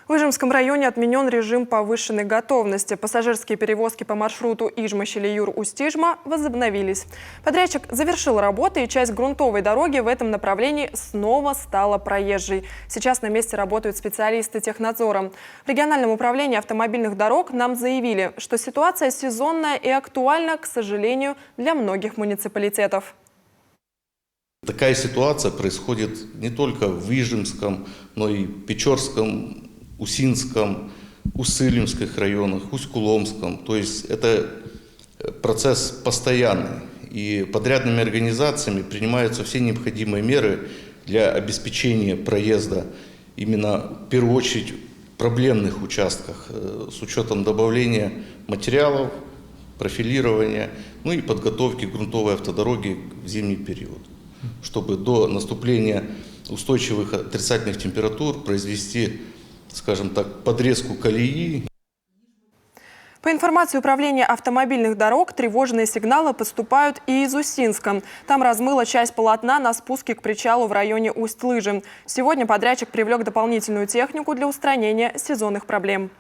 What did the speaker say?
В Ижемском районе отменен режим повышенной готовности. Пассажирские перевозки по маршруту Ижма-Щелеюр-Усть-Ижма возобновились. Подрядчик завершил работы, и часть грунтовой дороги в этом направлении снова стала проезжей. Сейчас на месте работают специалисты технадзора. В региональном управлении автомобильных дорог нам заявили, что ситуация сезонная и актуальна, к сожалению, для многих муниципалитетов. Такая ситуация происходит не только в Ижемском, но и в Печорском, Усинском, Уссыльских районах, Усть-Куломском. То есть это процесс постоянный. И подрядными организациями принимаются все необходимые меры для обеспечения проезда именно в первую очередь в проблемных участках с учетом добавления материалов, профилирования, ну и подготовки грунтовой автодороги в зимний период, чтобы до наступления устойчивых отрицательных температур произвести, скажем так, подрезку колеи. По информации управления автомобильных дорог, тревожные сигналы поступают и из Усинска. Там размыла часть полотна на спуске к причалу в районе Усть-Лыжи. Сегодня подрядчик привлек дополнительную технику для устранения сезонных проблем.